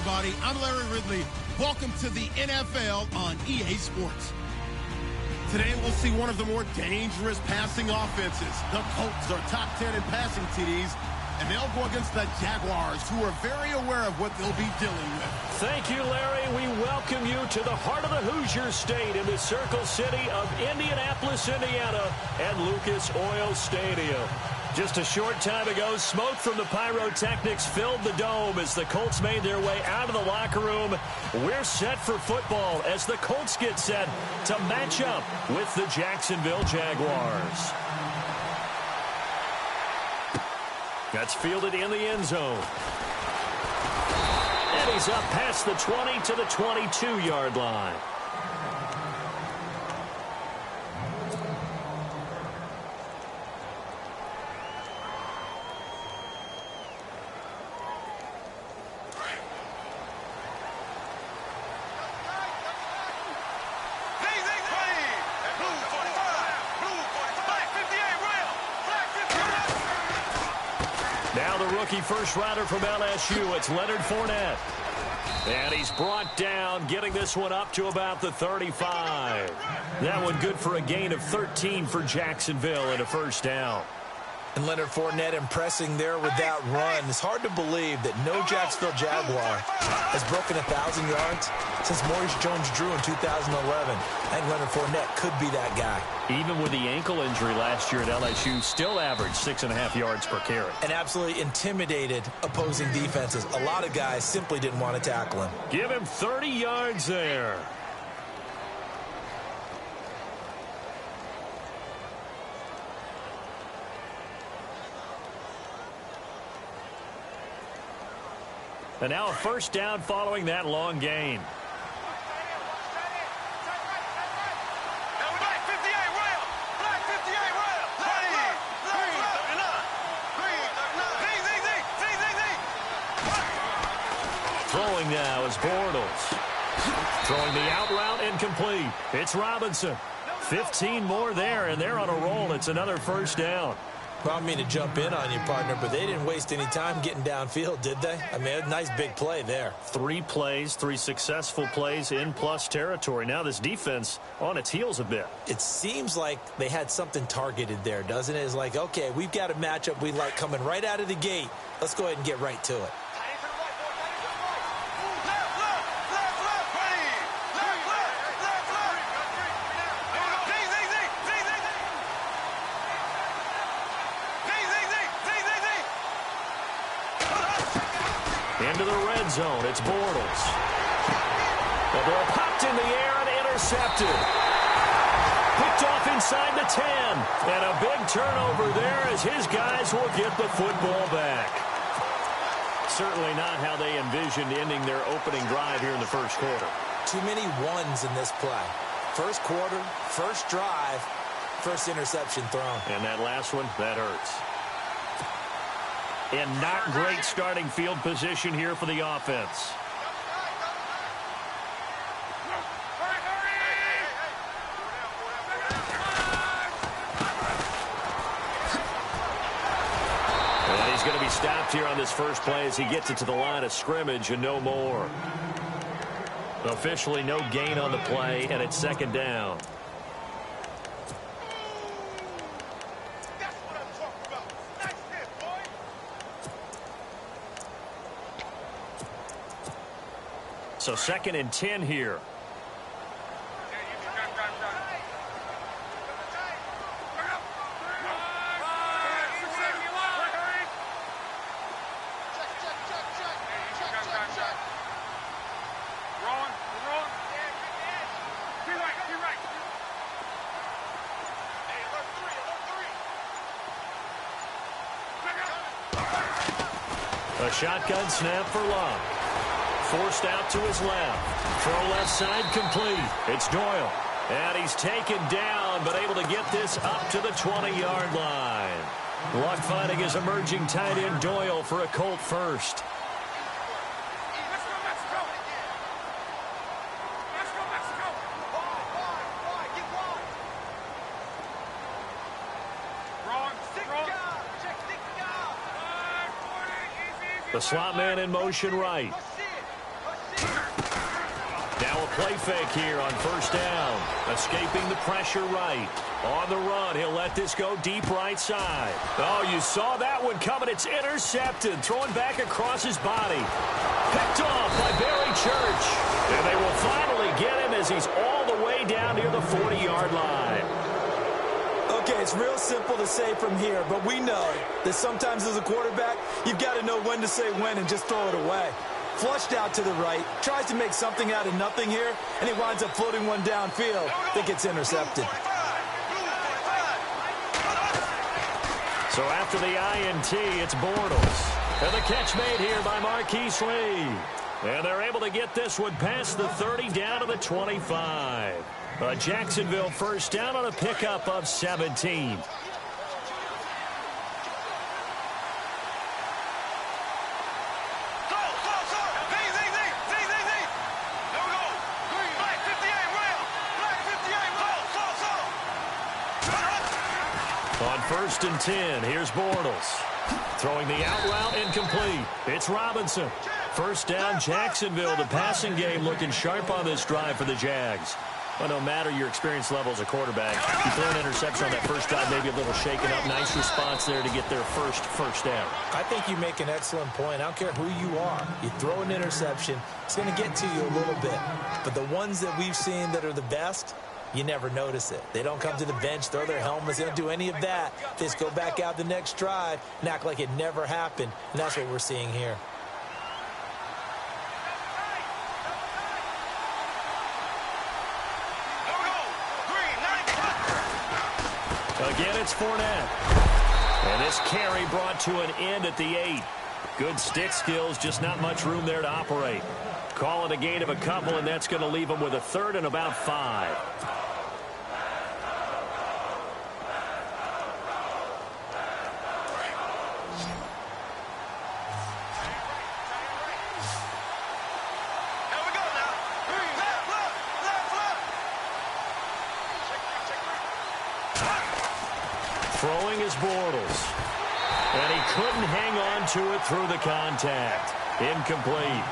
everybody. I'm Larry Ridley. Welcome to the NFL on EA Sports. Today we'll see one of the more dangerous passing offenses. The Colts are top 10 in passing TDs, and they'll go against the Jaguars, who are very aware of what they'll be dealing with. Thank you, Larry. We welcome you to the heart of the Hoosier State in the Circle City of Indianapolis, Indiana, at Lucas Oil Stadium. Just a short time ago, smoke from the pyrotechnics filled the dome as the Colts made their way out of the locker room. We're set for football as the Colts get set to match up with the Jacksonville Jaguars. That's fielded in the end zone. And he's up past the 20 to the 22-yard line. First rider from LSU, it's Leonard Fournette. And he's brought down, getting this one up to about the 35. That one good for a gain of 13 for Jacksonville and a first down. And Leonard Fournette impressing there with that run. It's hard to believe that no Jacksonville Jaguar has broken 1,000 yards since Maurice Jones-Drew in 2011. I think Leonard Fournette could be that guy. Even with the ankle injury last year at LSU, still averaged 6.5 yards per carry. And absolutely intimidated opposing defenses. A lot of guys simply didn't want to tackle him. Give him 30 yards there. And now a first down following that long gain. Throwing now is Bortles. Throwing the out route incomplete. It's Robinson. 15 more there, and they're on a roll. It's another first down. Well, I mean to jump in on you, partner, but they didn't waste any time getting downfield, did they? I mean, a nice big play there. 3 plays, 3 successful plays in plus territory. Now this defense on its heels a bit. It seems like they had something targeted there, doesn't it? It's like, okay, we've got a matchup we like coming right out of the gate. Let's go ahead and get right to it. Into the red zone, it's Bortles. The ball popped in the air and intercepted. Picked off inside the 10. And a big turnover there as his guys will get the football back. Certainly not how they envisioned ending their opening drive here in the first quarter. Too many ones in this play. First quarter, first drive, first interception thrown. And that last one, that hurts. And not great starting field position here for the offense. And he's going to be stopped here on this first play as he gets it to the line of scrimmage and no more. Officially no gain on the play, and it's second down. So 2nd and 10 here. A shotgun snap for Love. Forced out to his left. Throw left side complete. It's Doyle. And he's taken down, but able to get this up to the 20-yard line. Luck finding his emerging tight end Doyle for a Colt first. The slot man in motion right. play fake here on first down. Escaping the pressure right. On the run, he'll let this go deep right side. Oh, you saw that one coming. It's intercepted. Throwing back across his body. Picked off by Barry Church. And they will finally get him as he's all the way down near the 40-yard line. Okay, it's real simple to say from here, but we know that sometimes as a quarterback, you've got to know when to say when and just throw it away. Flushed out to the right, tries to make something out of nothing here, and he winds up floating one downfield that gets intercepted. So after the INT, it's Bortles. And the catch made here by Marquise Lee. And they're able to get this one past the 30 down to the 25. A Jacksonville first down on a pickup of 17. On first and 10, here's Bortles. Throwing the out route incomplete. It's Robinson. First down, Jacksonville. The passing game looking sharp on this drive for the Jags. Well, no matter your experience level as a quarterback, you throw an interception on that first drive, maybe a little shaken up. Nice response there to get their first down. I think you make an excellent point. I don't care who you are. You throw an interception, it's going to get to you a little bit. But the ones that we've seen that are the best, you never notice it. They don't come to the bench, throw their helmets. They don't do any of that. They just go back out the next drive and act like it never happened. And that's what we're seeing here. Again, it's Fournette. And this carry brought to an end at the 8. Good stick skills, just not much room there to operate. Call it a gain of a couple, and that's going to leave them with a third and about 5. Throwing is Bortles. And he couldn't hang on to it through the contact. Incomplete.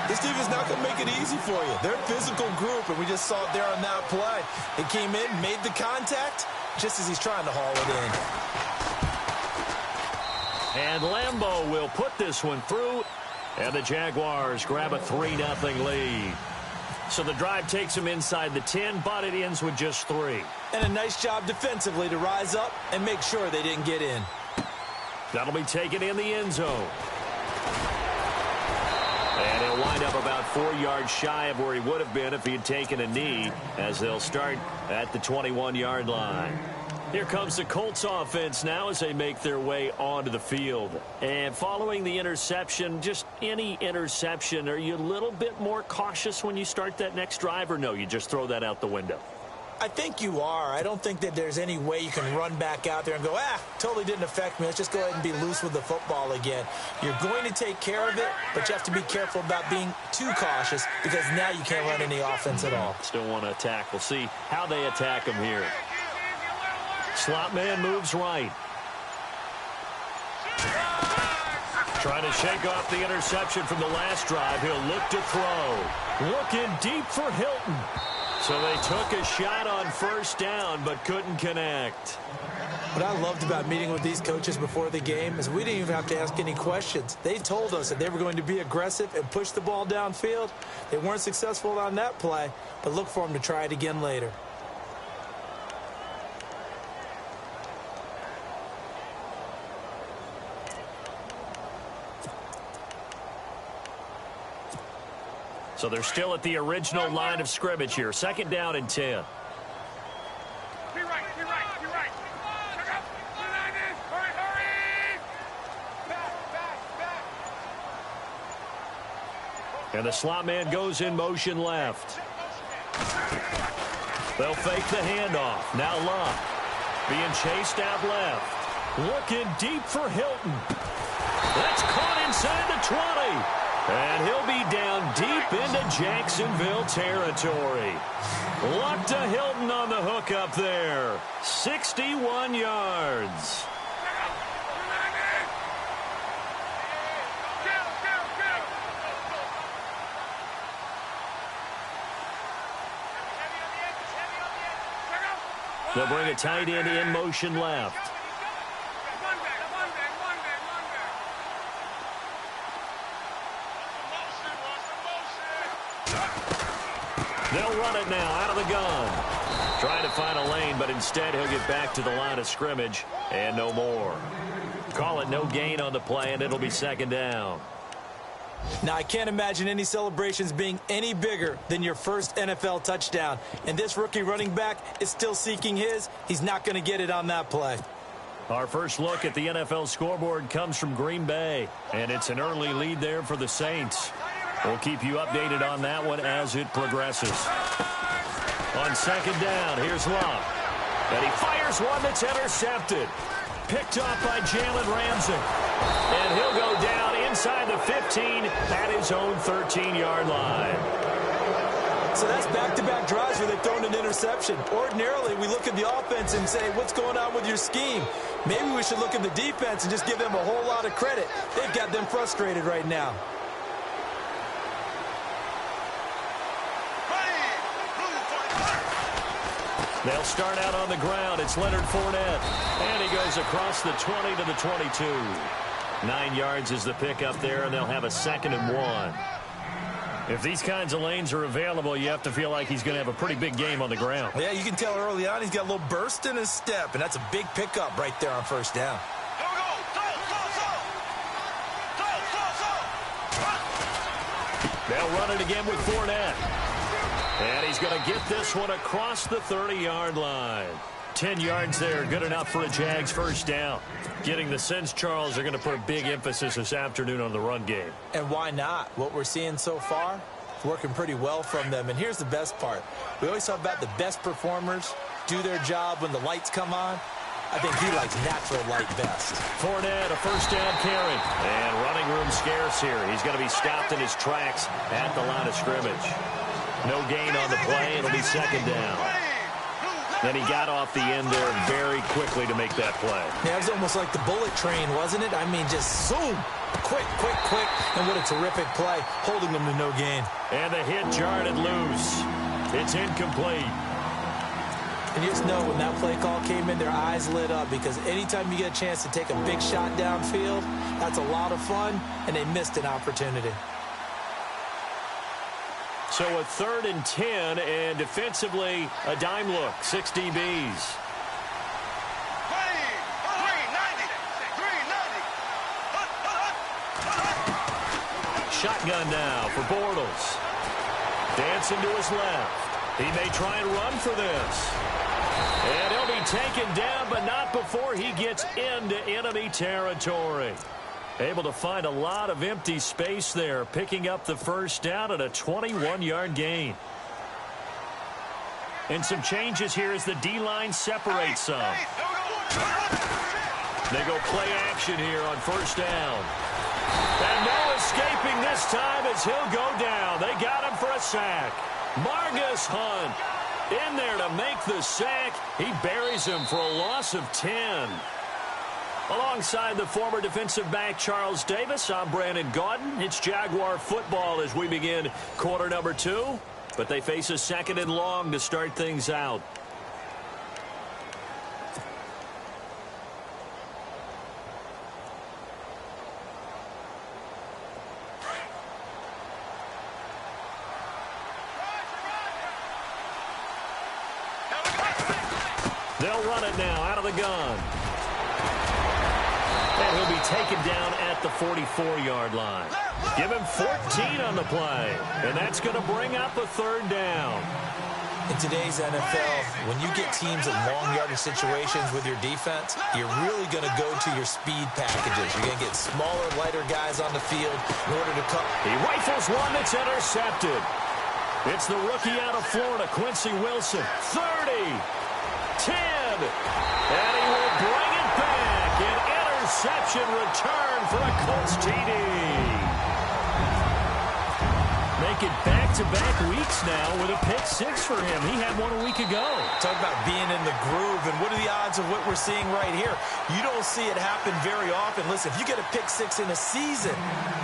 This team is not going to make it easy for you. They're a physical group, and we just saw it there on that play. He came in, made the contact, just as he's trying to haul it in. And Lambeau will put this one through, and the Jaguars grab a 3-0 lead. So the drive takes them inside the 10, but it ends with just 3. And a nice job defensively to rise up and make sure they didn't get in. That'll be taken in the end zone. And he'll wind up about 4 yards shy of where he would have been if he had taken a knee, as they'll start at the 21-yard line. Here comes the Colts offense now as they make their way onto the field. And following the interception, just any interception, are you a little bit more cautious when you start that next drive, or no, you just throw that out the window? I think you are. I don't think that there's any way you can run back out there and go, totally didn't affect me. Let's just go ahead and be loose with the football again. You're going to take care of it, but you have to be careful about being too cautious because now you can't run any offense at all. Still want to attack. We'll see how they attack him here. Slot man moves right. Trying to shake off the interception from the last drive. He'll look to throw. Looking deep for Hilton. So they took a shot on first down, but couldn't connect. What I loved about meeting with these coaches before the game is we didn't even have to ask any questions. They told us that they were going to be aggressive and push the ball downfield. They weren't successful on that play, but look for them to try it again later. So they're still at the original line of scrimmage here. Second down and 10. And the slot man goes in motion left. They'll fake the handoff. Now Luck being chased out left. Looking deep for Hilton. That's caught inside the 20. And he'll be down deep into Jacksonville territory. Luck to Hilton on the hook up there. 61 yards. They'll bring a tight end in motion left. They'll run it now out of the gun. Trying to find a lane, but instead he'll get back to the line of scrimmage and no more. Call it no gain on the play, and it'll be second down. Now, I can't imagine any celebrations being any bigger than your first NFL touchdown. And this rookie running back is still seeking his. He's not going to get it on that play. Our first look at the NFL scoreboard comes from Green Bay, and it's an early lead there for the Saints. We'll keep you updated on that one as it progresses. On second down, here's Love. And he fires one that's intercepted. Picked off by Jalen Ramsey. And he'll go down inside the 15 at his own 13-yard line. So that's back-to-back drives where they've thrown an interception. Ordinarily, we look at the offense and say, what's going on with your scheme? Maybe we should look at the defense and just give them a whole lot of credit. They've got them frustrated right now. They'll start out on the ground. It's Leonard Fournette. And he goes across the 20 to the 22. 9 yards is the pickup there, and they'll have a 2nd and 1. If these kinds of lanes are available, you have to feel like he's going to have a pretty big game on the ground. Yeah, you can tell early on he's got a little burst in his step, and that's a big pickup right there on first down. They'll run it again with Fournette. And he's going to get this one across the 30-yard line. 10 yards there, good enough for a Jags first down. Getting the sense, Charles, they're going to put a big emphasis this afternoon on the run game. And why not? What we're seeing so far, it's working pretty well from them. And here's the best part. We always talk about the best performers do their job when the lights come on. I think he likes natural light best. Fournette, a first down carry. And running room scarce here. He's going to be stopped in his tracks at the line of scrimmage. No gain on the play. It'll be second down. Then he got off the end there very quickly to make that play. Yeah, it was almost like the bullet train, wasn't it? I mean, just zoom. Quick, quick, quick. And what a terrific play, holding them to no gain. And the hit jarred it loose. It's incomplete. And you just know when that play call came in, their eyes lit up, because anytime you get a chance to take a big shot downfield, that's a lot of fun, and they missed an opportunity. So a 3rd and 10, and defensively, a dime look, 6 DBs. Shotgun now for Bortles. Dancing to his left. He may try and run for this. And he'll be taken down, but not before he gets into enemy territory. Able to find a lot of empty space there, picking up the first down at a 21-yard gain. And some changes here as the D-line separates some. They go play action here on first down. And no escaping this time as he'll go down. They got him for a sack. Margus Hunt in there to make the sack. He buries him for a loss of 10. Alongside the former defensive back Charles Davis, I'm Brandon Gaudin. It's Jaguar football as we begin quarter number 2. But they face a 2nd and long to start things out. They'll run it now out of the gun. And he'll be taken down at the 44-yard line. Give him 14 on the play. And that's going to bring up a 3rd down. In today's NFL, when you get teams in long yardage situations with your defense, you're really going to go to your speed packages. You're going to get smaller, lighter guys on the field in order to cut. He rifles one that's intercepted. It's the rookie out of Florida, Quincy Wilson. 30, 10, and he will bring it back. An interception return for a Colts TD. Make it back-to-back weeks now with a pick 6 for him. He had one a week ago. Talk about being in the groove, and what are the odds of what we're seeing right here? You don't see it happen very often. Listen, if you get a pick 6 in a season,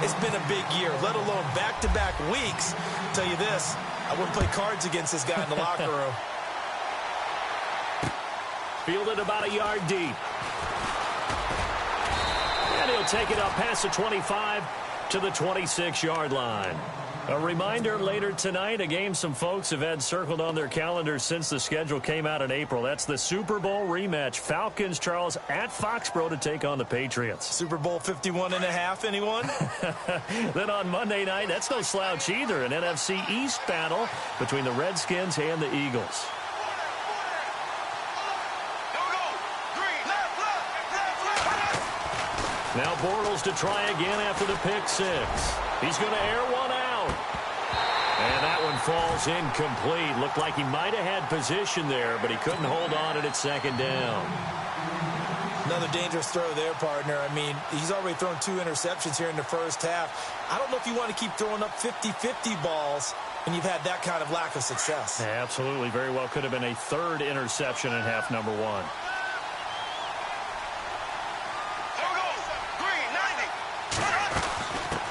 it's been a big year, let alone back-to-back weeks. I'll tell you this, I wouldn't play cards against this guy in the locker room. Fielded about a yard deep. And he'll take it up past the 25 to the 26-yard line. A reminder later tonight, a game some folks have had circled on their calendars since the schedule came out in April. That's the Super Bowl rematch. Falcons, Charles, at Foxborough to take on the Patriots. Super Bowl 51.5, anyone? Then on Monday night, that's no slouch either. An NFC East battle between the Redskins and the Eagles. Now Bortles to try again after the pick six. He's going to air one out. And that one falls incomplete. Looked like he might have had position there, but he couldn't hold on at second down. Another dangerous throw there, partner. I mean, he's already thrown 2 interceptions here in the first half. I don't know if you want to keep throwing up 50-50 balls when you've had that kind of lack of success. Yeah, absolutely. Very well could have been a 3rd interception in half number 1.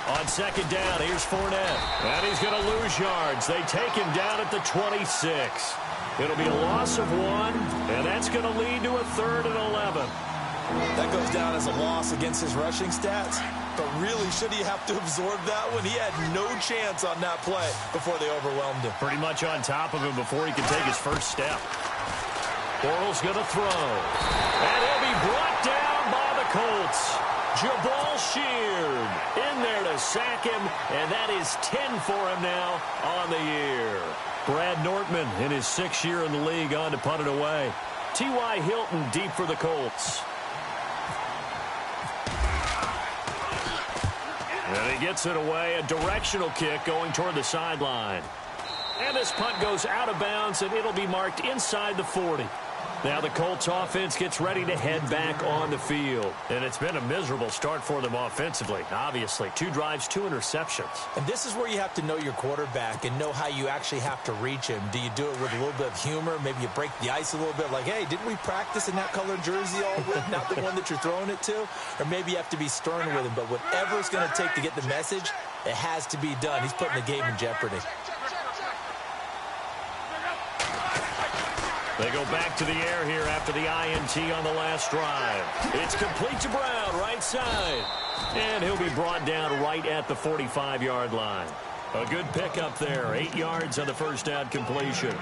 On second down, here's Fournette. And he's going to lose yards. They take him down at the 26. It'll be a loss of 1, and that's going to lead to a 3rd and 11. That goes down as a loss against his rushing stats. But really, should he have to absorb that one? He had no chance on that play before they overwhelmed him. Pretty much on top of him before he could take his first step. Bortles going to throw. And he'll be brought down by the Colts. Jabal Sheard in there to sack him, and that is 10 for him now on the year. Brad Nortman in his 6th year in the league on to punt it away. T.Y. Hilton deep for the Colts. And he gets it away, a directional kick going toward the sideline. And this punt goes out of bounds, and it'll be marked inside the 40. Now the Colts offense gets ready to head back on the field. And it's been a miserable start for them offensively, obviously. 2 drives, 2 interceptions. And this is where you have to know your quarterback and know how you actually have to reach him. Do you do it with a little bit of humor? Maybe you break the ice a little bit like, hey, didn't we practice in that colored jersey all week? Not the one that you're throwing it to? Or maybe you have to be stern with him. But whatever it's going to take to get the message, it has to be done. He's putting the game in jeopardy. They go back to the air here after the INT on the last drive. It's complete to Brown, right side. And he'll be brought down right at the 45-yard line. A good pickup there. 8 yards on the first down completion.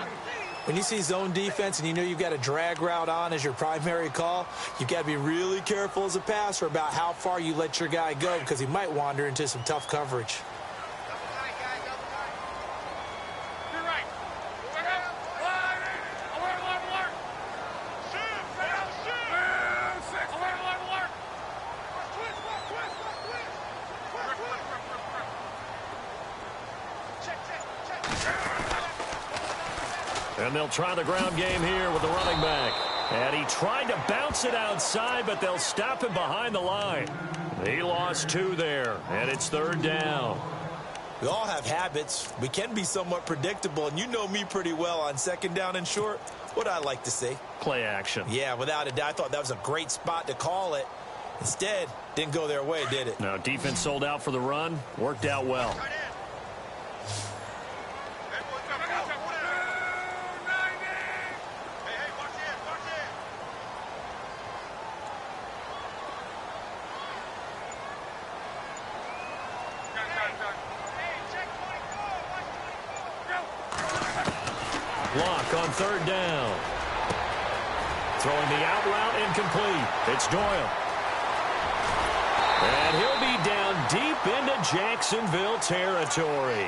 When you see zone defense and you know you've got a drag route on as your primary call, you've got to be really careful as a passer about how far you let your guy go because he might wander into some tough coverage. And they'll try the ground game here with the running back. And he tried to bounce it outside, but they'll stop him behind the line. He lost 2 there, and it's 3rd down. We all have habits. We can be somewhat predictable, and you know me pretty well on second down and short. What I like to see. Play action. Yeah, without a doubt. I thought that was a great spot to call it. Instead, didn't go their way, did it? No, defense sold out for the run. Worked out well. Block on 3rd down. Throwing the out route incomplete. It's Doyle. And he'll be down deep into Jacksonville territory.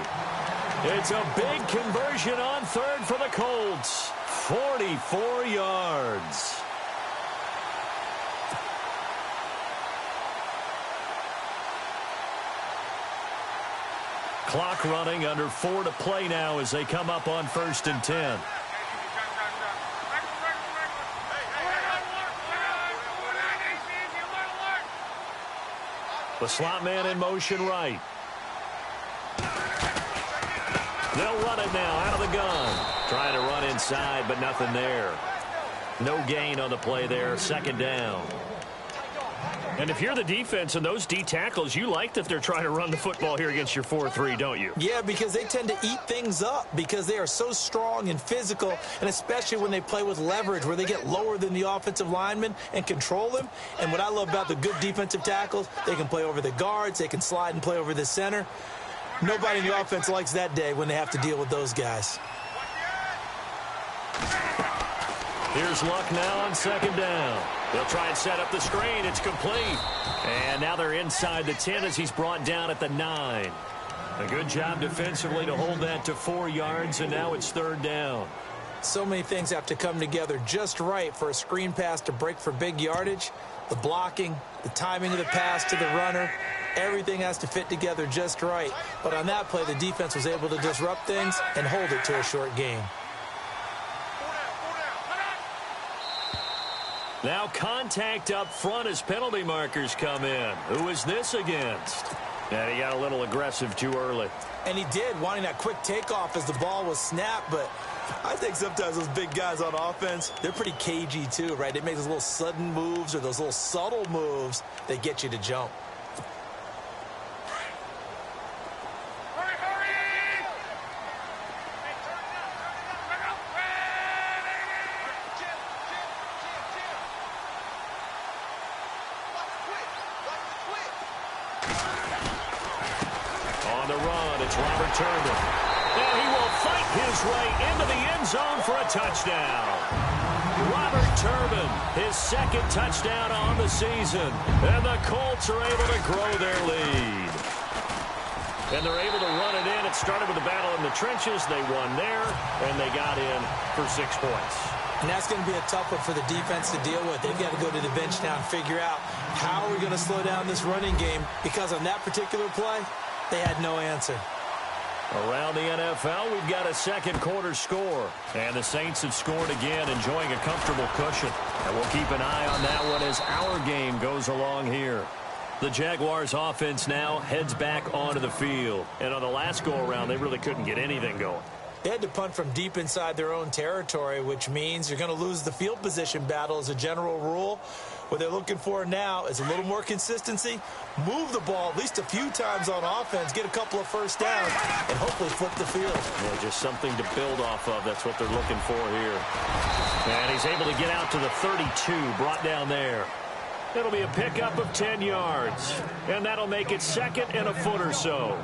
It's a big conversion on 3rd for the Colts. 44 yards. Clock running, under 4 to play now as they come up on 1st and 10. The slot man in motion right. They'll run it now out of the gun. Trying to run inside, but nothing there. No gain on the play there. 2nd down. And if you're the defense and those D tackles, you like that they're trying to run the football here against your 4-3, don't you? Yeah, because they tend to eat things up because they are so strong and physical, and especially when they play with leverage where they get lower than the offensive lineman and control them. And what I love about the good defensive tackles, they can play over the guards, they can slide and play over the center. Nobody in the offense likes that day when they have to deal with those guys. Here's Luck now on second down. They'll try and set up the screen. It's complete. And now they're inside the 10 as he's brought down at the 9. A good job defensively to hold that to 4 yards, and now it's third down. So many things have to come together just right for a screen pass to break for big yardage. The blocking, the timing of the pass to the runner, everything has to fit together just right. But on that play, the defense was able to disrupt things and hold it to a short game. Now contact up front as penalty markers come in. Who is this against? And he got a little aggressive too early. And he did, wanting that quick takeoff as the ball was snapped. But I think sometimes those big guys on offense, they're pretty cagey too, right? They make those little sudden moves or those little subtle moves that get you to jump. And he will fight his way into the end zone for a touchdown. Robert Turbin, his second touchdown on the season. And the Colts are able to grow their lead. And they're able to run it in. It started with a battle in the trenches. They won there, and they got in for 6 points. And that's going to be a tough one for the defense to deal with. They've got to go to the bench now and figure out how are we going to slow down this running game, because on that particular play, they had no answer. Around the NFL, we've got a second quarter score. And the Saints have scored again, enjoying a comfortable cushion. And we'll keep an eye on that one as our game goes along here. The Jaguars offense now heads back onto the field. And on the last go-around, they really couldn't get anything going. They had to punt from deep inside their own territory, which means you're going to lose the field position battle as a general rule. What they're looking for now is a little more consistency, move the ball at least a few times on offense, get a couple of first downs, and hopefully flip the field. Yeah, just something to build off of. That's what they're looking for here. And he's able to get out to the 32, brought down there. It'll be a pickup of 10 yards, and that'll make it second and a foot or so.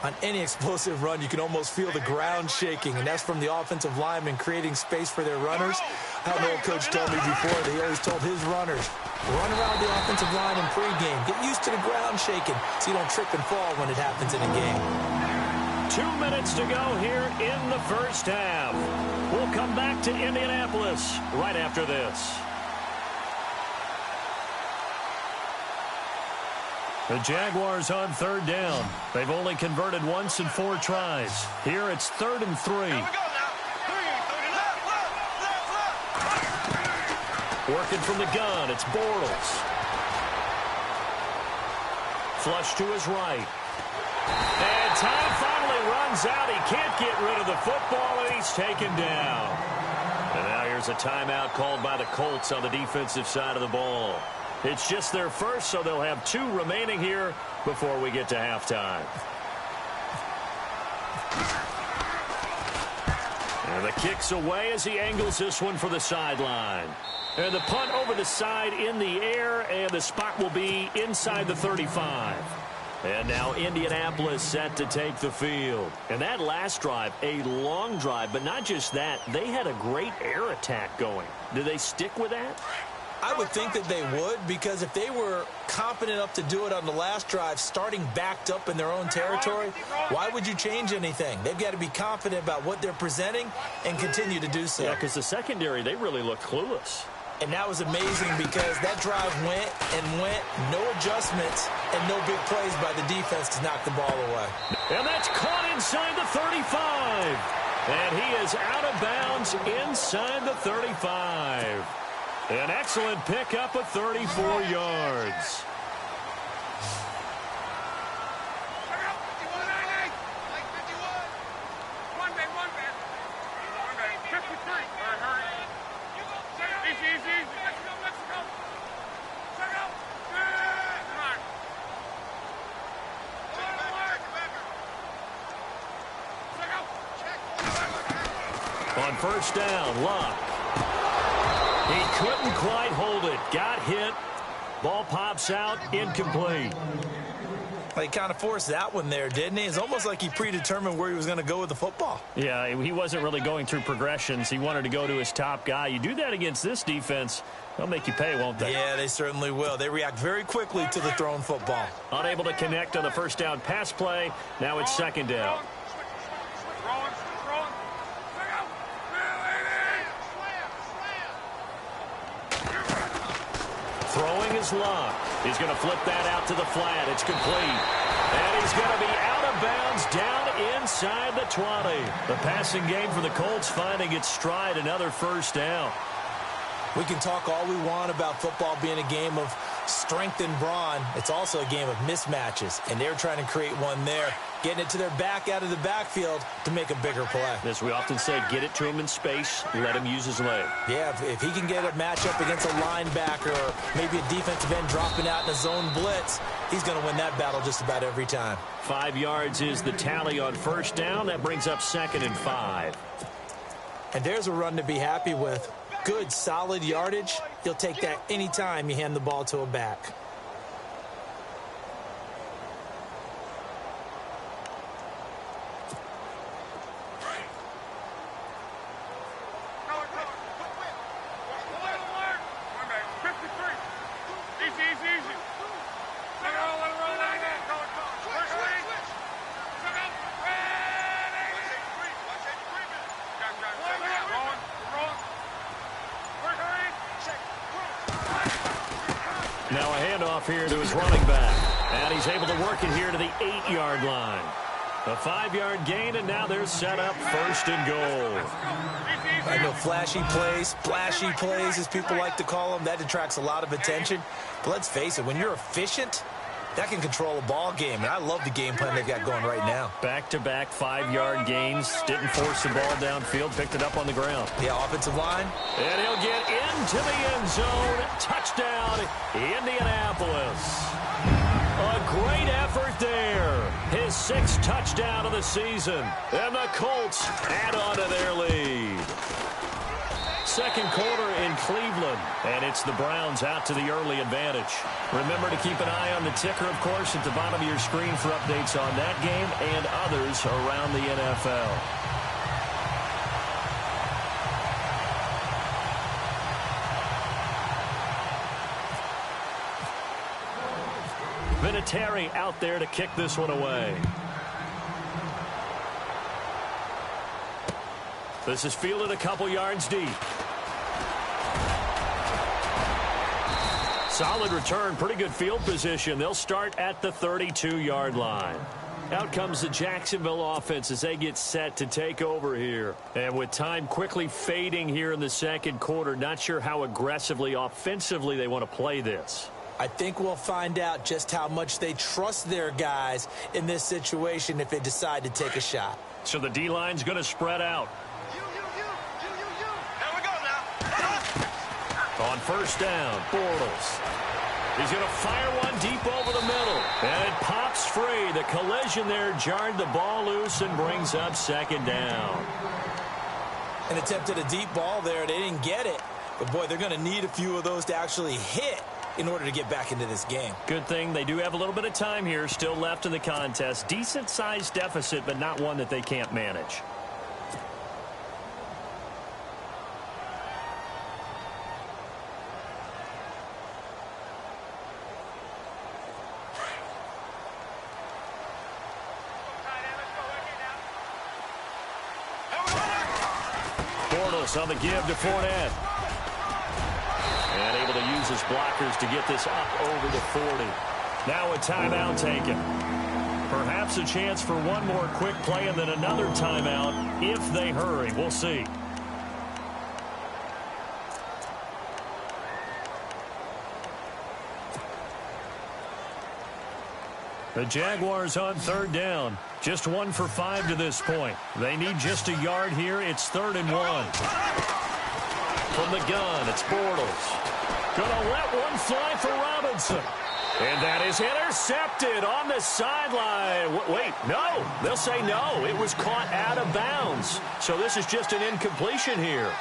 On any explosive run, you can almost feel the ground shaking, and that's from the offensive linemen creating space for their runners. I had an old coach told me before, they always told his runners, run around the offensive line in pregame. Get used to the ground shaking so you don't trip and fall when it happens in a game. 2 minutes to go here in the first half. We'll come back to Indianapolis right after this. The Jaguars on third down. They've only converted once in 4 tries. Here it's 3rd and 3. Working from the gun, it's Bortles. Flush to his right. And time finally runs out. He can't get rid of the football, and he's taken down. And now here's a timeout called by the Colts on the defensive side of the ball. It's just their first, so they'll have 2 remaining here before we get to halftime. And the kick's away as he angles this one for the sideline. And the punt over the side in the air, and the spot will be inside the 35. And now Indianapolis set to take the field. And that last drive, a long drive, but not just that. They had a great air attack going. Do they stick with that? I would think that they would, because if they were competent enough to do it on the last drive, starting backed up in their own territory, why would you change anything? They've got to be confident about what they're presenting and continue to do so. Yeah, because the secondary, they really looked clueless. And that was amazing because that drive went and went, no adjustments, and no big plays by the defense to knock the ball away. And that's caught inside the 35. And he is out of bounds inside the 35. An excellent pickup of 34 yards. On first down, Luck. He couldn't quite hold it. Got hit. Ball pops out, incomplete. Well, he kind of forced that one there, didn't he? It's almost like he predetermined where he was going to go with the football. Yeah, he wasn't really going through progressions. He wanted to go to his top guy. You do that against this defense, they'll make you pay, won't they? Yeah, they certainly will. They react very quickly to the thrown football. Unable to connect on the first down pass play. Now it's second down. Throwing his Luck. He's going to flip that out to the flat. It's complete. And he's going to be out of bounds down inside the 20. The passing game for the Colts finding its stride, another first down. We can talk all we want about football being a game of strength and brawn. It's also a game of mismatches, and they're trying to create one there, getting it to their back out of the backfield to make a bigger play. As we often say, get it to him in space, let him use his leg. Yeah, if he can get a matchup against a linebacker or maybe a defensive end dropping out in a zone blitz, he's going to win that battle just about every time. 5 yards is the tally on first down. That brings up 2nd and 5. And there's a run to be happy with. Good, solid yardage. You'll take that anytime you hand the ball to a back. Now a handoff here to his running back. And he's able to work it here to the 8-yard line. A 5-yard gain, and now they're set up 1st and goal. I know flashy plays, splashy plays, as people like to call them, that attracts a lot of attention. But let's face it, when you're efficient, that can control a ball game. And I love the game plan they've got going right now. Back-to-back 5-yard gains. Didn't force the ball downfield. Picked it up on the ground. Yeah, offensive line. And he'll get into the end zone. Touchdown, Indianapolis. A great effort there. His 6th touchdown of the season. And the Colts add on to their lead. Second quarter in Cleveland, and it's the Browns out to the early advantage. Remember to keep an eye on the ticker, of course, at the bottom of your screen for updates on that game and others around the NFL. Vinatieri out there to kick this one away. This is fielded a couple yards deep. Solid return, pretty good field position. They'll start at the 32-yard line. Out comes the Jacksonville offense as they get set to take over here. And with time quickly fading here in the second quarter, not sure how aggressively, offensively they want to play this. I think we'll find out just how much they trust their guys in this situation if they decide to take a shot. So the D-line's going to spread out. On first down, Bortles. He's going to fire one deep over the middle. And it pops free. The collision there jarred the ball loose and brings up 2nd down. An attempt at a deep ball there. They didn't get it. But, boy, they're going to need a few of those to actually hit in order to get back into this game. Good thing they do have a little bit of time here still left in the contest. Decent-sized deficit, but not one that they can't manage. Bortles on the give to Fournette. And able to use his blockers to get this up over the 40. Now a timeout taken. Perhaps a chance for one more quick play and then another timeout if they hurry. We'll see. The Jaguars on 3rd down. Just 1 for 5 to this point. They need just a yard here. It's 3rd and 1. From the gun, it's Bortles. Gonna let one fly for Robinson. And that is intercepted on the sideline. Wait, no. They'll say no. It was caught out of bounds. So this is just an incompletion here.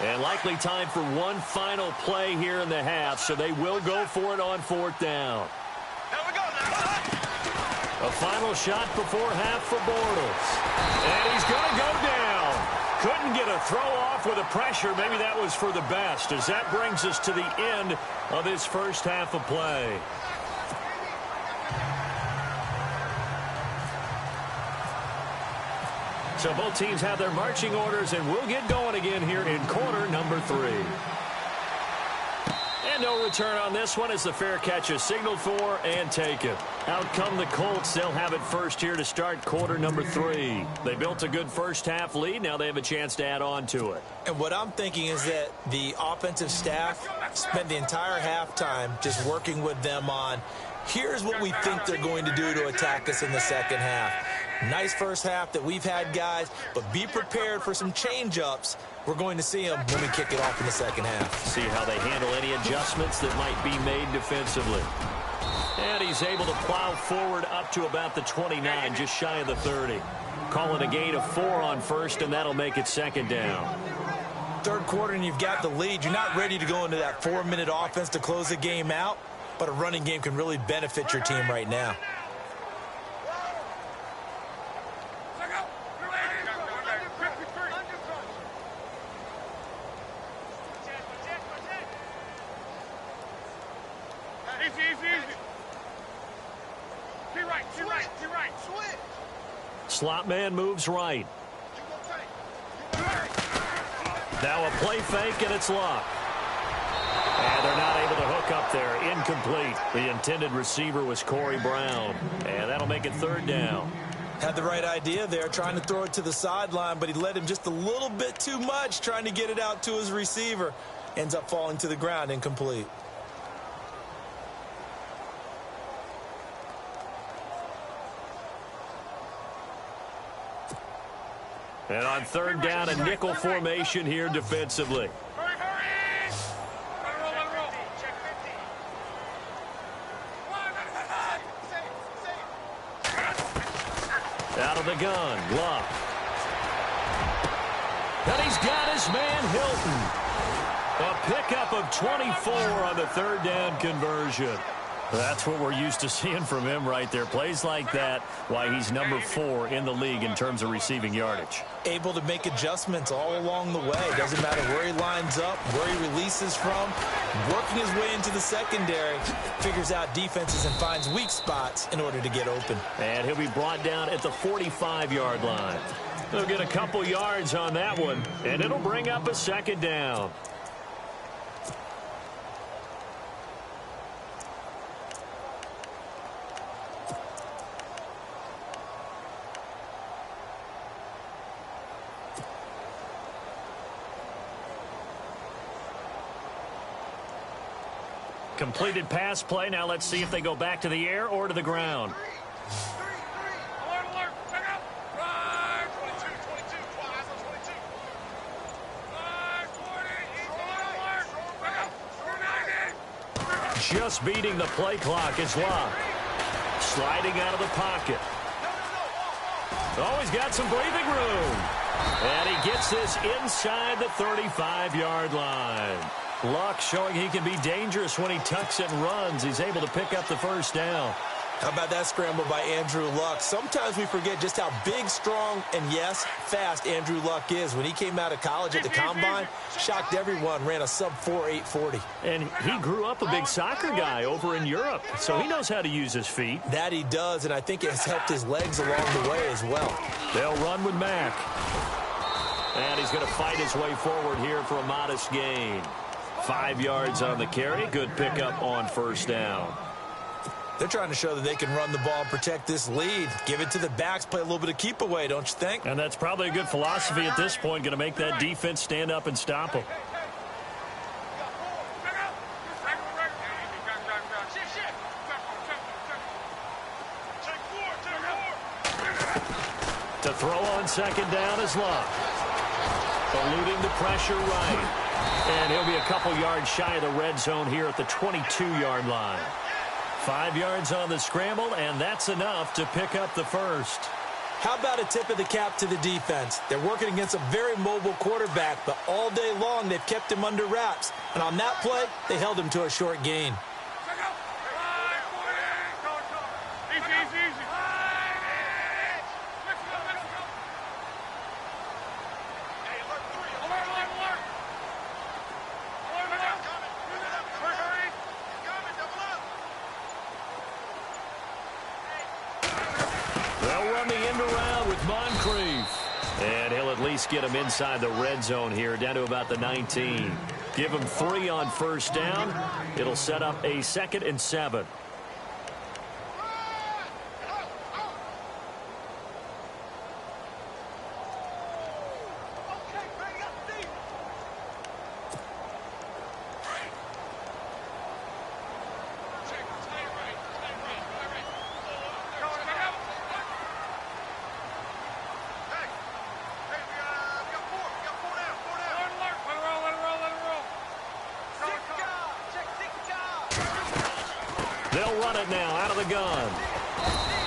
And likely time for one final play here in the half, so they will go for it on 4th down. There we go now. A final shot before half for Bortles. And he's going to go down. Couldn't get a throw off with the pressure. Maybe that was for the best, as that brings us to the end of this first half of play. So both teams have their marching orders, and we'll get going again here in quarter number 3. And no return on this one as the fair catch is signaled for and taken. Out come the Colts. They'll have it first here to start quarter number 3. They built a good first half lead. Now they have a chance to add on to it. And what I'm thinking is that the offensive staff spent the entire halftime just working with them on, here's what we think they're going to do to attack us in the second half. Nice first half that we've had, guys, but be prepared for some change-ups. We're going to see them when we kick it off in the second half. See how they handle any adjustments that might be made defensively. And he's able to plow forward up to about the 29, just shy of the 30. Calling a gain of 4 on first, and that'll make it 2nd down. Third quarter, and you've got the lead. You're not ready to go into that 4-minute offense to close the game out, but a running game can really benefit your team right now. Slot man moves right. Now a play fake, and it's Luck. And they're not able to hook up there. Incomplete. The intended receiver was Corey Brown. And that'll make it 3rd down. Had the right idea there, trying to throw it to the sideline, but he led him just a little bit too much, trying to get it out to his receiver. Ends up falling to the ground, incomplete. And on 3rd down, a nickel formation here defensively. Out of the gun, Luck. And he's got his man Hilton. A pickup of 24 on the 3rd down conversion. That's what we're used to seeing from him right there. Plays like that, why he's number 4 in the league in terms of receiving yardage. Able to make adjustments all along the way. Doesn't matter where he lines up, where he releases from. Working his way into the secondary. Figures out defenses and finds weak spots in order to get open. And he'll be brought down at the 45-yard line. He'll get a couple yards on that one, and it'll bring up a 2nd down. Completed pass play. Now let's see if they go back to the air or to the ground. Alert. Back up. Right. 22. Eyes on 22. Right. 40. Alert. Back up. 90. Just beating the play clock is Locke. Sliding out of the pocket. Oh, he's got some breathing room. And he gets this inside the 35-yard line. Luck showing he can be dangerous when he tucks it and runs. He's able to pick up the 1st down. How about that scramble by Andrew Luck? Sometimes we forget just how big, strong, and, yes, fast Andrew Luck is. When he came out of college at the Combine, shocked everyone, ran a sub-4 840. And he grew up a big soccer guy over in Europe, so he knows how to use his feet. That he does, and I think it has helped his legs along the way as well. They'll run with Mack. And he's going to fight his way forward here for a modest gain. 5 yards on the carry. Good pickup on 1st down. They're trying to show that they can run the ball and protect this lead. Give it to the backs, play a little bit of keep away, don't you think? And that's probably a good philosophy at this point. Going to make that defense stand up and stop them. To throw on 2nd down is Luck. Eluding the pressure right. And he'll be a couple yards shy of the red zone here at the 22-yard line. 5 yards on the scramble, and that's enough to pick up the first. How about a tip of the cap to the defense? They're working against a very mobile quarterback, but all day long they've kept him under wraps. And on that play, they held him to a short gain. And he'll at least get him inside the red zone here, down to about the 19. Give him 3 on first down. It'll set up a 2nd and 7. They'll run it now out of the gun.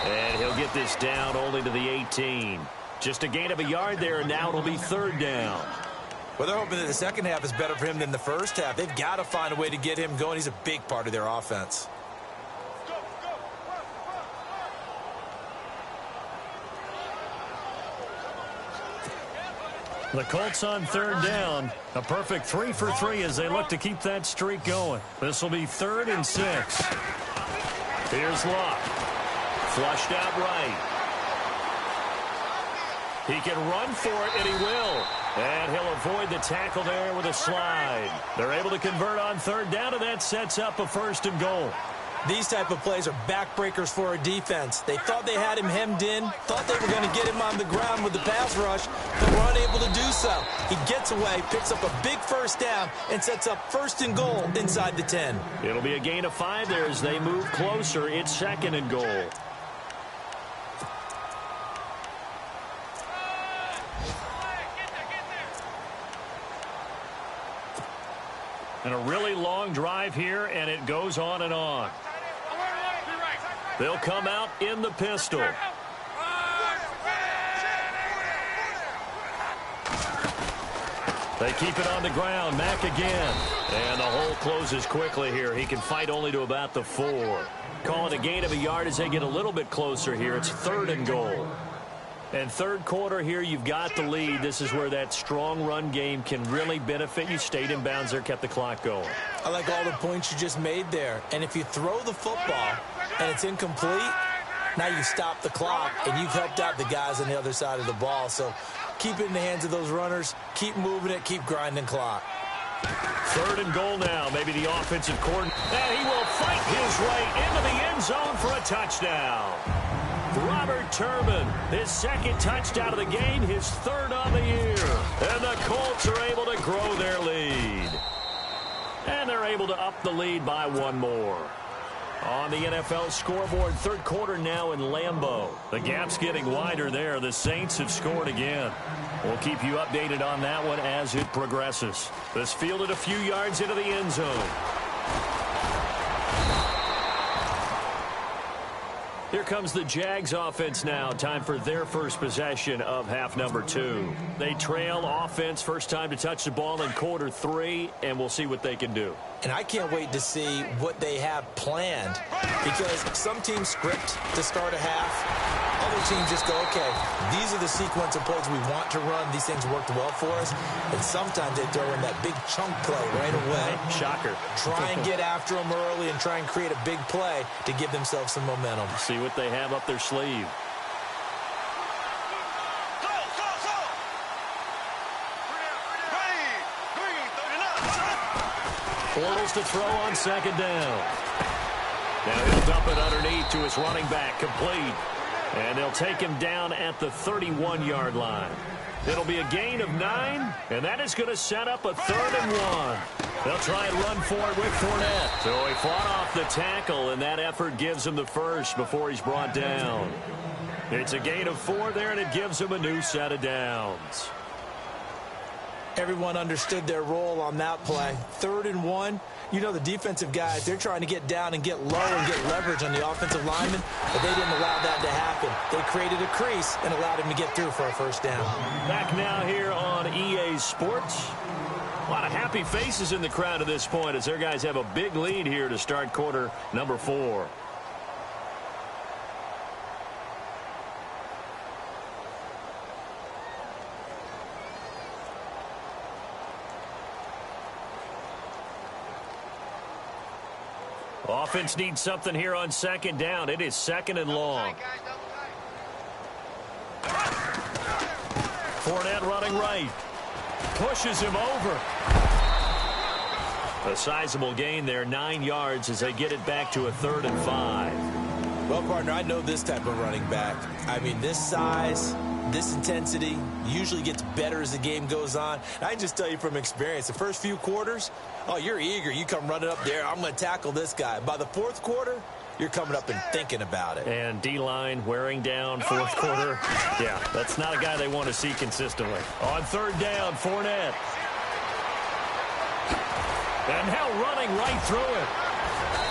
And he'll get this down only to the 18. Just a gain of a yard there, and now it'll be 3rd down. Well, they're hoping that the second half is better for him than the first half. They've got to find a way to get him going. He's a big part of their offense. The Colts on 3rd down. A perfect 3 for 3 as they look to keep that streak going. This will be 3rd and 6. Here's Luck. Flushed out right. He can run for it, and he will. And he'll avoid the tackle there with a slide. They're able to convert on 3rd down, and that sets up a 1st and goal. These type of plays are backbreakers for a defense. They thought they had him hemmed in, thought they were going to get him on the ground with the pass rush, but were unable to do so. He gets away, picks up a big 1st down, and sets up 1st and goal inside the 10. It'll be a gain of 5 there as they move closer. It's 2nd and goal. And a really long drive here, and it goes on and on. They'll come out in the pistol. They keep it on the ground. Mack again. And the hole closes quickly here. He can fight only to about the 4. Call it a gain of a yard as they get a little bit closer here. It's 3rd and goal. And 3rd quarter here, you've got the lead. This is where that strong run game can really benefit you. Stayed in bounds there, kept the clock going. I like all the points you just made there. And if you throw the football and it's incomplete, now you stop the clock and you've helped out the guys on the other side of the ball. So keep it in the hands of those runners. Keep moving it. Keep grinding clock. 3rd and goal now. Maybe the offensive coordinator. And he will fight his way into the end zone for a touchdown. Robert Turbin, his 2nd touchdown of the game, his 3rd on the year. And the Colts are able to grow their lead. And they're able to up the lead by 1 more. On the NFL scoreboard, 3rd quarter now in Lambeau. The gap's getting wider there. The Saints have scored again. We'll keep you updated on that one as it progresses. This fielded a few yards into the end zone. Here comes the Jags offense now. Time for their first possession of half number 2. They trail offense, first time to touch the ball in quarter 3, and we'll see what they can do. And I can't wait to see what they have planned, because some teams script to start a half. Other teams just go, okay, these are the sequence of plays we want to run. These things worked well for us. And sometimes they throw in that big chunk play right away. Shocker. Try and get after them early and try and create a big play to give themselves some momentum. See what they have up their sleeve. Bortles to throw on 2nd down. Now he'll dump it underneath to his running back, complete. And they'll take him down at the 31-yard line. It'll be a gain of 9, and that is going to set up a 3rd and 1. They'll try and run for it with Fournette. So he fought off the tackle, and that effort gives him the first before he's brought down. It's a gain of 4 there, and it gives him a new set of downs. Everyone understood their role on that play. 3rd and 1. You know the defensive guys, they're trying to get down and get low and get leverage on the offensive lineman, but they didn't allow that to happen. They created a crease and allowed him to get through for a first down. Back now here on EA Sports. A lot of happy faces in the crowd at this point as their guys have a big lead here to start quarter number 4. Offense needs something here on 2nd down. It is 2nd and long. Fournette running right. Pushes him over. A sizable gain there, 9 yards as they get it back to a 3rd and 5. Well, partner, I know this type of running back. I mean, this size, this intensity usually gets better as the game goes on. And I can just tell you from experience, the first few quarters, oh, you're eager. You come running up there. I'm going to tackle this guy. By the 4th quarter, you're coming up and thinking about it. And D-line wearing down 4th quarter. Yeah, that's not a guy they want to see consistently. On 3rd down, Fournette. And now running right through it.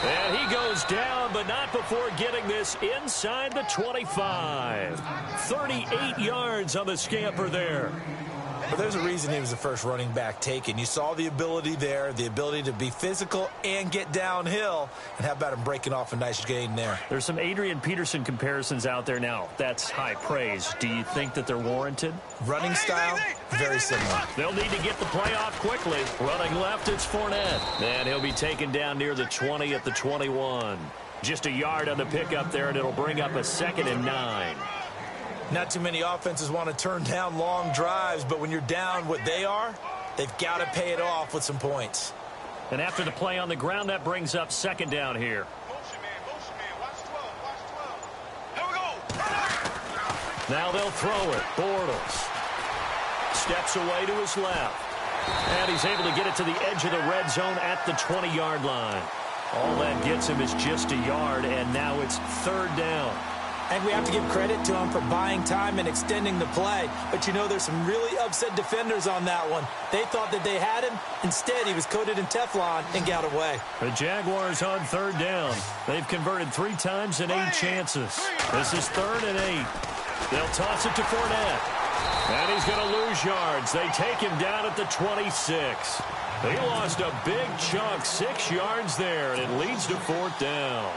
And he goes down, but not before getting this inside the 25. 38 yards on the scamper there. But there's a reason he was the first running back taken. You saw the ability there, the ability to be physical and get downhill. And how about him breaking off a nice gain there? There's some Adrian Peterson comparisons out there now. That's high praise. Do you think that they're warranted? Running style, very similar. They'll need to get the play off quickly. Running left, it's Fournette. And he'll be taken down near the 20 at the 21. Just a yard on the pickup there, and it'll bring up a 2nd and 9. Not too many offenses want to turn down long drives, but when you're down what they are, they've got to pay it off with some points. And after the play on the ground, that brings up 2nd down here. Motion man. Watch 12. Here we go. Now they'll throw it. Bortles steps away to his left. And he's able to get it to the edge of the red zone at the 20-yard line. All that gets him is just a yard, and now it's 3rd down. And we have to give credit to him for buying time and extending the play. But, you know, there's some really upset defenders on that one. They thought that they had him. Instead, he was coated in Teflon and got away. The Jaguars on 3rd down. They've converted 3 times in 8 chances. This is 3rd and 8. They'll toss it to Fournette. And he's going to lose yards. They take him down at the 26. He lost a big chunk, 6 yards there, and it leads to 4th down.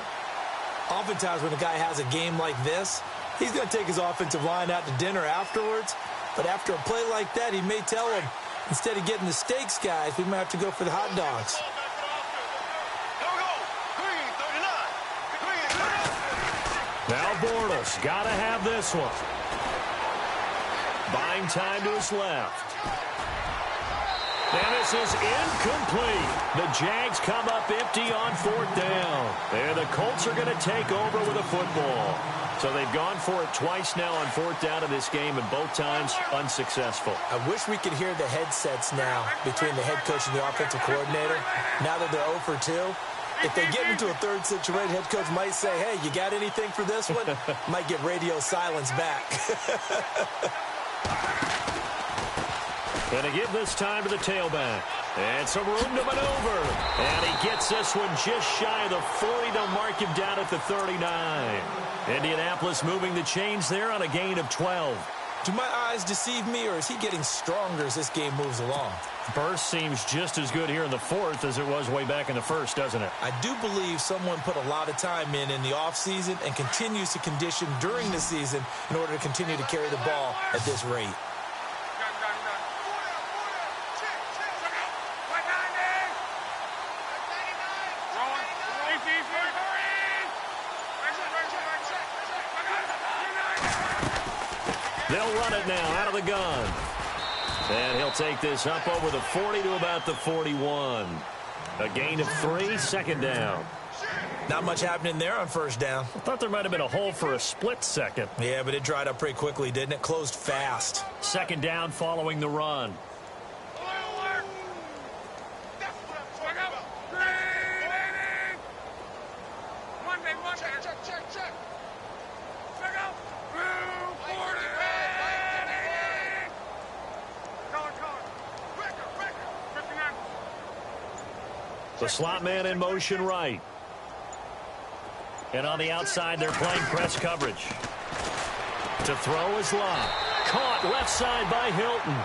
Oftentimes when a guy has a game like this, he's going to take his offensive line out to dinner afterwards. But after a play like that, he may tell him, instead of getting the steaks, guys, we might have to go for the hot dogs. Now Bortles got to have this one. Buying time to his left. And this is incomplete. The Jags come up empty on 4th down. And the Colts are going to take over with a football. So they've gone for it twice now on 4th down in this game, and both times unsuccessful. I wish we could hear the headsets now between the head coach and the offensive coordinator. Now that they're 0 for 2, if they get into a 3rd situation, head coach might say, hey, you got anything for this one? Might get radio silence back. Going to give this time to the tailback. And some room to maneuver. And he gets this one just shy of the 40 to mark him down at the 39. Indianapolis moving the chains there on a gain of 12. Do my eyes deceive me, or is he getting stronger as this game moves along? Burst seems just as good here in the 4th as it was way back in the 1st, doesn't it? I do believe someone put a lot of time in the offseason and continues to condition during the season in order to continue to carry the ball at this rate. They'll run it now out of the gun. And he'll take this up over the 40 to about the 41. A gain of 3, 2nd down. Not much happening there on 1st down. I thought there might have been a hole for a split second. Yeah, but it dried up pretty quickly, didn't it? Closed fast. 2nd down following the run. The slot man in motion right. And on the outside, they're playing press coverage. To throw is Luck. Caught left side by Hilton.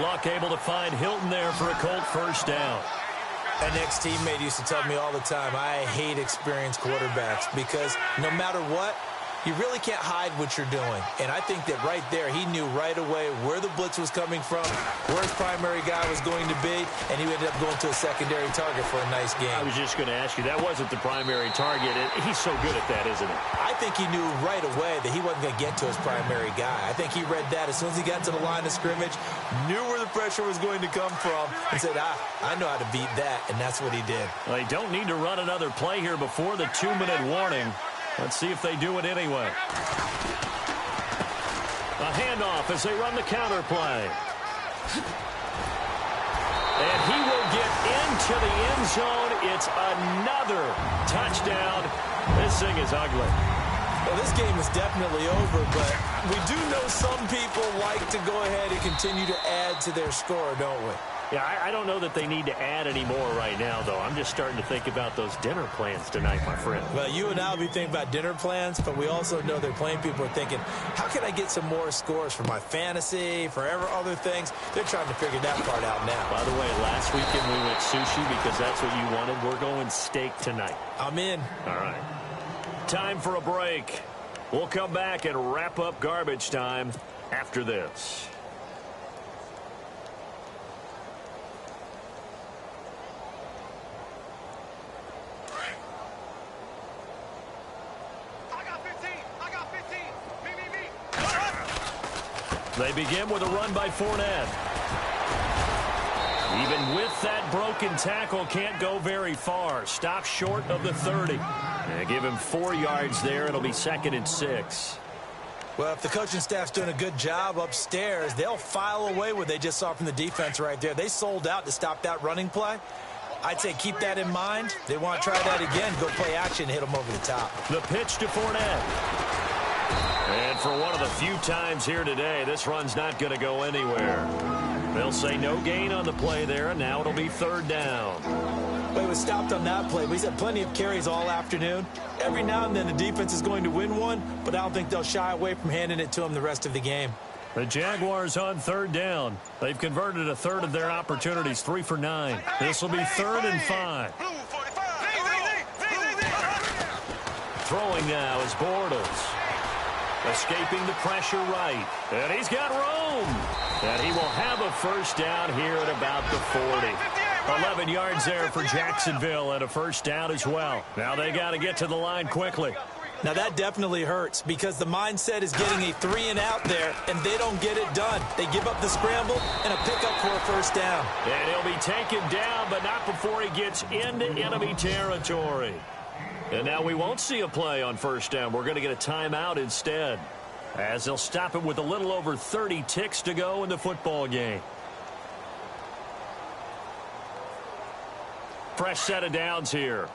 Luck able to find Hilton there for a Colt first down. An ex-teammate used to tell me all the time, I hate experienced quarterbacks because no matter what, you really can't hide what you're doing. And I think that right there, he knew right away where the blitz was coming from, where his primary guy was going to be, and he ended up going to a secondary target for a nice game. I was just going to ask you, that wasn't the primary target. He's so good at that, isn't he? I think he knew right away that he wasn't going to get to his primary guy. I think he read that as soon as he got to the line of scrimmage, knew where the pressure was going to come from, and said, I know how to beat that, and that's what he did. Well, they don't need to run another play here before the 2-minute warning. Let's see if they do it anyway. A handoff as they run the counter play. And he will get into the end zone. It's another touchdown. This thing is ugly. Well, this game is definitely over, but we do know some people like to go ahead and continue to add to their score, don't we? Yeah, I don't know that they need to add any more right now, though. I'm just starting to think about those dinner plans tonight, my friend. Well, you and I will be thinking about dinner plans, but we also know they're playing people are thinking, how can I get some more scores for my fantasy, for other things? They're trying to figure that part out now. By the way, last weekend we went sushi because that's what you wanted. We're going steak tonight. I'm in. All right. Time for a break. We'll come back and wrap up garbage time after this. They begin with a run by Fournette. Even with that broken tackle, can't go very far. Stop short of the 30. And give him 4 yards there. It'll be 2nd and 6. Well, if the coaching staff's doing a good job upstairs, they'll file away what they just saw from the defense right there. They sold out to stop that running play. I'd say keep that in mind. They want to try that again. Go play action, hit them over the top. The pitch to Fournette. And for one of the few times here today, this run's not going to go anywhere. They'll say no gain on the play there, and now it'll be 3rd down. Well, he was stopped on that play, but he's had plenty of carries all afternoon. Every now and then the defense is going to win one, but I don't think they'll shy away from handing it to him the rest of the game. The Jaguars on 3rd down. They've converted a third of their opportunities, 3 for 9. This will be 3rd and 5. Throwing now is Bortles. Escaping the pressure right. And he's got room. And he will have a first down here at about the 40. 11 yards there for Jacksonville and a first down as well. Now they got to get to the line quickly. Now that definitely hurts because the mindset is getting a 3-and-out there, and they don't get it done. They give up the scramble and a pickup for a first down. And he'll be taken down, but not before he gets into enemy territory. And now we won't see a play on first down. We're going to get a timeout instead, as they'll stop it with a little over 30 ticks to go in the football game. Fresh set of downs here.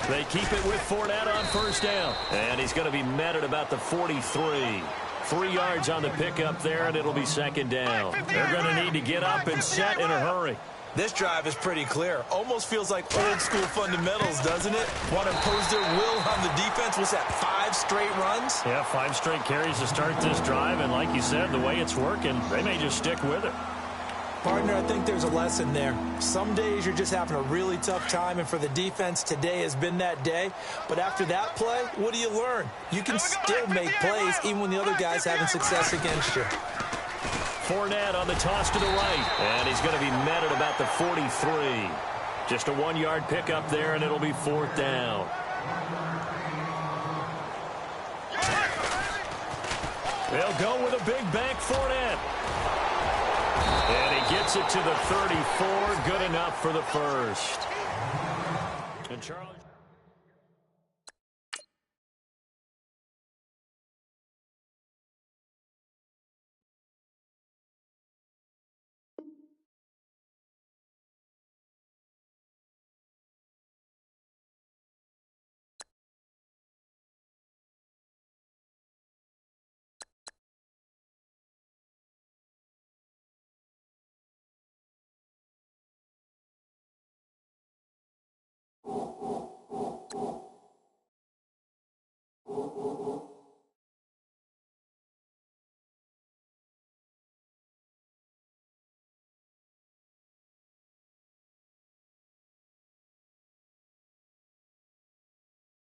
They keep it with Fournette on first down. And he's going to be met at about the 43. 3 yards on the pickup there, and it'll be 2nd down. They're going to need to get up and set in a hurry. This drive is pretty clear. Almost feels like old school fundamentals, doesn't it? Want to impose their will on the defense. Was that 5 straight runs? Yeah, 5 straight carries to start this drive, and like you said, the way it's working, they may just stick with it. Partner, I think there's a lesson there. Some days you're just having a really tough time, and for the defense, today has been that day. But after that play, what do you learn? You can still make plays even when the other guy's having success against you. Fournette on the toss to the right, and he's going to be met at about the 43. Just a 1-yard pickup there, and it'll be 4th down. They'll go with a big bank Fournette. And he gets it to the 34. Good enough for the first. And Charlie...